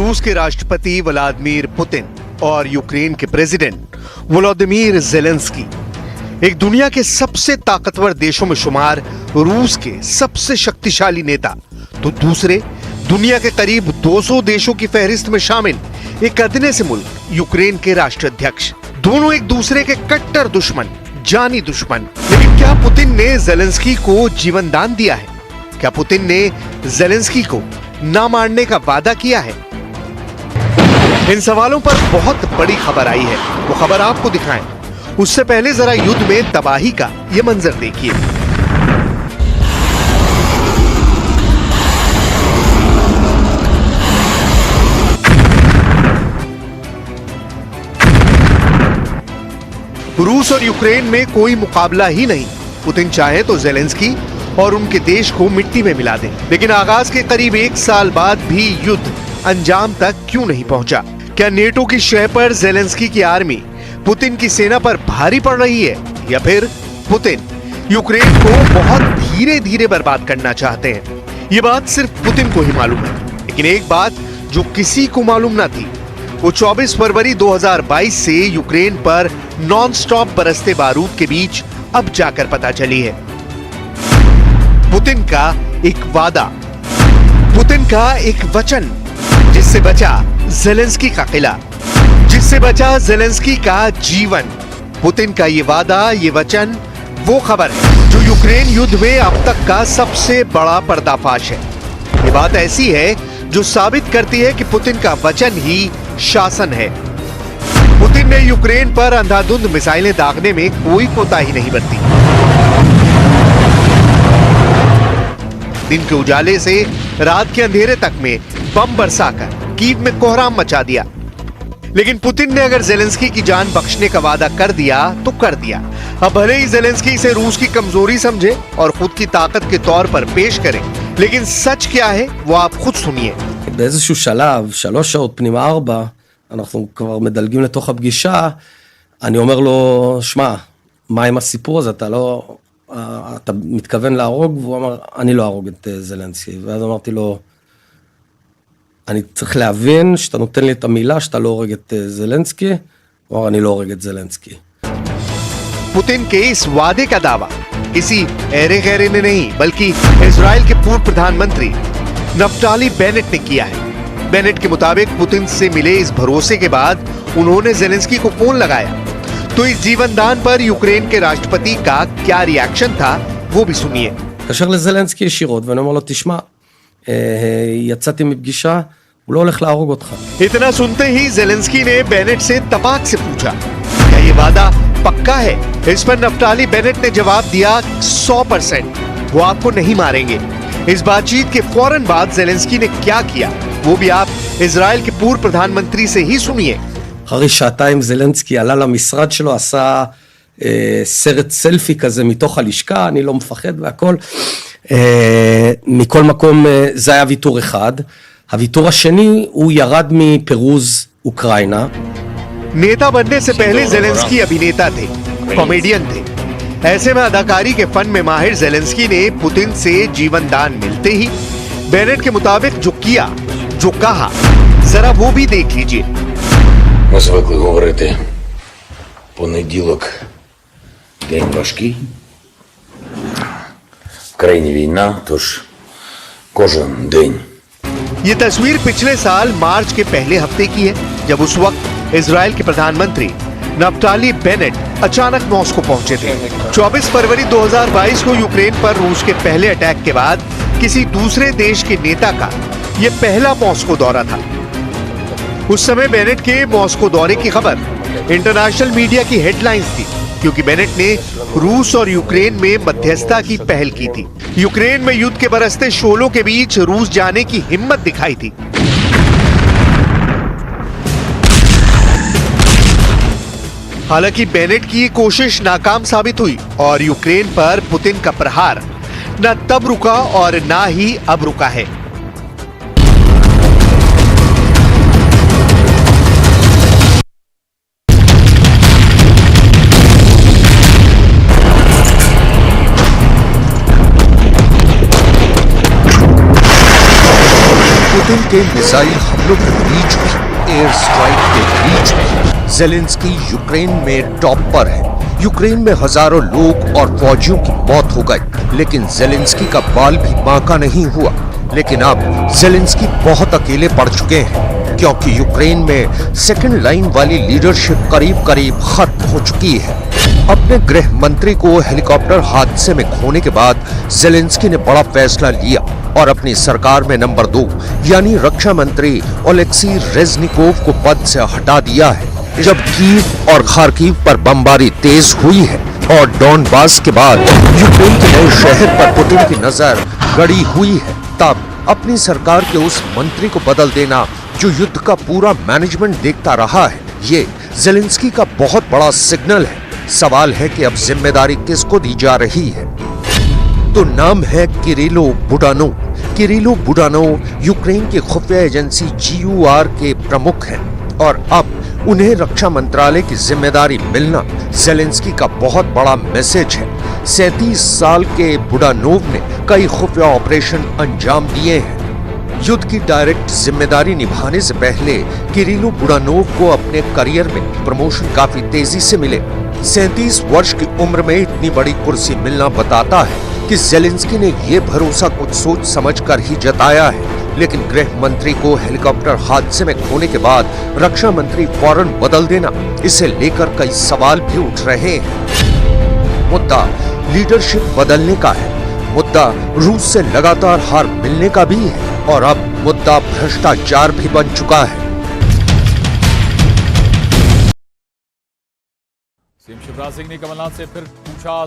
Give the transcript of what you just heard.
रूस के राष्ट्रपति व्लादिमीर पुतिन और यूक्रेन के प्रेसिडेंट वोलोदिमीर ज़ेलेंस्की, एक दुनिया के सबसे ताकतवर देशों में शुमार रूस के सबसे शक्तिशाली नेता, तो दूसरे दुनिया के करीब 200 देशों की फहरिस्त में शामिल एक अदने से मुल्क यूक्रेन के राष्ट्राध्यक्ष, दोनों एक दूसरे के कट्टर दुश्मन, जानी दुश्मन। लेकिन क्या पुतिन ने ज़ेलेंस्की को जीवन दान दिया है? क्या पुतिन ने ज़ेलेंस्की को ना मारने का वादा किया है? इन सवालों पर बहुत बड़ी खबर आई है, वो खबर आपको दिखाएं। उससे पहले जरा युद्ध में तबाही का ये मंजर देखिए। रूस और यूक्रेन में कोई मुकाबला ही नहीं। पुतिन चाहे तो ज़ेलेंस्की और उनके देश को मिट्टी में मिला दे, लेकिन आगाज के करीब 1 साल बाद भी युद्ध अंजाम तक क्यों नहीं पहुंचा? क्या नेटो की शह पर ज़ेलेंस्की की आर्मी पुतिन की सेना पर भारी पड़ रही है, या फिर पुतिन यूक्रेन को बहुत धीरे धीरे बर्बाद करना चाहते हैं? ये बात सिर्फ पुतिन को ही मालूम है, लेकिन एक बात जो किसी को मालूम ना थी, वो 24 फरवरी 2022 से यूक्रेन पर नॉन स्टॉप बरसते बारूद के बीच अब जाकर पता चली है। पुतिन का एक वादा, पुतिन का एक वचन, जिससे बचा ज़ेलेंस्की का किला, जिससे बचा ज़ेलेंस्की का जीवन। पुतिन का ये वादा, ये वचन, वो खबर है जो यूक्रेन युद्ध में अब तक का सबसे बड़ा पर्दाफाश है। ये बात ऐसी है जो साबित करती है कि पुतिन का वचन ही शासन है। पुतिन ने यूक्रेन पर अंधाधुंध मिसाइलें दागने में कोई कोताही नहीं बरती। दिन के उजाले से रात के अंधेरे तक में बम बरसाकर कीव में कोहराम मचा दिया। लेकिन पुतिन ने अगर ज़ेलेंस्की की जान बख्शने का वादा कर दिया तो कर दिया। अब भले ही ज़ेलेंस्की इसे रूस की कमजोरी समझे और खुद की ताकत के तौर पर पेश करे, लेकिन सच क्या है वो आप खुद सुनिए। באיזשהו שלב, 3 שעות פנימה 4, אנחנו כבר מדלגים לתוך הפגישה, אני אומר לו, שמע, מה עם הסיפור הזה? אתה מתכוון להרוג? והוא אמר, אני לא ארוג את זלנסקי. ואז אמרתי לו, אני צריך להבין שאתה נותן לי את המילה שאתה לא הורג את זלנסקי. הוא אמר, אני לא הורג את זלנסקי. पुतिन के इस वादे का दावा किसी ऐरे गैरे ने नहीं, बल्कि इजराइल के पूर्व प्रधानमंत्री नफ्ताली बेनेट ने किया है। बेनेट के मुताबिक पुतिन से मिले इस भरोसे के बाद उन्होंने ज़ेलेंस्की को फोन लगाया। तो इस जीवनदान पर यूक्रेन के राष्ट्रपति का क्या रिएक्शन था वो भी सुनिए। התקשר לזלנסקי ישירות ואני אומר לו, תשמע, יצאתי מפגישה, הוא לא הולך להרוג אותך. इतना सुनते ही ज़ेलेंस्की ने बेनेट से तपाक से पूछा, क्या ये वादा पक्का है? इस पर नफ्ताली बेनेट ने जवाब दिया 100%, वो आपको नहीं मारेंगे। इस बातचीत के फौरन बाद ज़ेलेंस्की ने क्या किया वो भी आप इजराइल के पूर्व प्रधानमंत्री से ही सुनिए। אחרי שעתיים זלנסקי עלה למשרד שלו, עשה סרט סלפי כזה מתוך הלשכה, אני לא מפחד והכל. מכל מקום זה היה ויתור אחד. הוויתור השני הוא ירד מפירוז אוקראינה. नेता बनने से पहले ज़ेलेंस्की अभिनेता थे, कॉमेडियन थे। ऐसे में अदाकारी के फन में माहिर ज़ेलेंस्की ने पुतिन से जीवन दान मिलते ही बेनेट के मुताबिक जो किया, जो कहा, जरा वो भी देख लीजिए। Ми звикли говорити, понеділок день важкий, в країні війна, тож кожен день. ये तस्वीर पिछले साल मार्च के पहले हफ्ते की है, जब उस वक्त इजराइल के प्रधानमंत्री नफ्ताली बेनेट अचानक मॉस्को पहुंचे थे। 24 फरवरी 2022 को यूक्रेन पर रूस के पहले अटैक के बाद किसी दूसरे देश के नेता का यह पहला मॉस्को दौरा था। उस समय बेनेट के मॉस्को दौरे की खबर इंटरनेशनल मीडिया की हेडलाइंस थी, क्योंकि बेनेट ने रूस और यूक्रेन में मध्यस्थता की पहल की थी। यूक्रेन में युद्ध के बरसते शोलों के बीच रूस जाने की हिम्मत दिखाई थी। हालांकि बेनेट की ये कोशिश नाकाम साबित हुई और यूक्रेन पर पुतिन का प्रहार न तब रुका और ना ही अब रुका है। पुतिन के मिसाइल हमलों के बीच भी, एयर स्ट्राइक के बीच भी ज़ेलेंस्की यूक्रेन में टॉप पर है। यूक्रेन में हजारों लोग और फौजियों की मौत हो गई, लेकिन ज़ेलेंस्की का बाल भी बांका नहीं हुआ। लेकिन अब ज़ेलेंस्की बहुत अकेले पड़ चुके हैं, क्योंकि यूक्रेन में सेकंड लाइन वाली लीडरशिप करीब करीब खत्म हो चुकी है। अपने गृह मंत्री को हेलीकॉप्टर हादसे में खोने के बाद ज़ेलेंस्की ने बड़ा फैसला लिया और अपनी सरकार में नंबर 2 यानी रक्षा मंत्री ओलेक्सी रेजनिकोव को पद से हटा दिया है। जब कीव और खार्किव पर बमबारी तेज हुई है और डॉनबास के बाद यूक्रेन के नए शहर पर पुतिन की नजर गड़ी हुई है, तब अपनी सरकार के उस मंत्री को बदल देना जो युद्ध का पूरा मैनेजमेंट देखता रहा है, ये ज़ेलेंस्की का बहुत बड़ा सिग्नल है। सवाल है कि अब जिम्मेदारी किसको दी जा रही है। तो नाम है Kyrylo Budanov. Kyrylo Budanov Ukraine की खुफिया एजेंसी GUR के प्रमुख हैं और अब उन्हें रक्षा मंत्रालय की जिम्मेदारी मिलना ज़ेलेंस्की का बहुत बड़ा मैसेज है। 37 साल के बुडानोव ने कई खुफिया ऑपरेशन अंजाम दिए हैं। युद्ध की डायरेक्ट जिम्मेदारी निभाने से पहले किरिलो बुडानोव को अपने करियर में प्रमोशन काफी तेजी से मिले। 37 वर्ष की उम्र में इतनी बड़ी कुर्सी मिलना बताता है कि ज़ेलेंस्की ने ये भरोसा कुछ सोच समझ कर ही जताया है। लेकिन गृह मंत्री को हेलीकॉप्टर हादसे में खोने के बाद रक्षा मंत्री फौरन बदल देना, इसे लेकर कई सवाल भी उठ रहे हैं। मुद्दा लीडरशिप बदलने का है, मुद्दा रूस से लगातार हार मिलने का भी है और अब मुद्दा भ्रष्टाचार भी बन चुका है। सीएम शिवराज सिंह ने कमलनाथ से फिर पूछा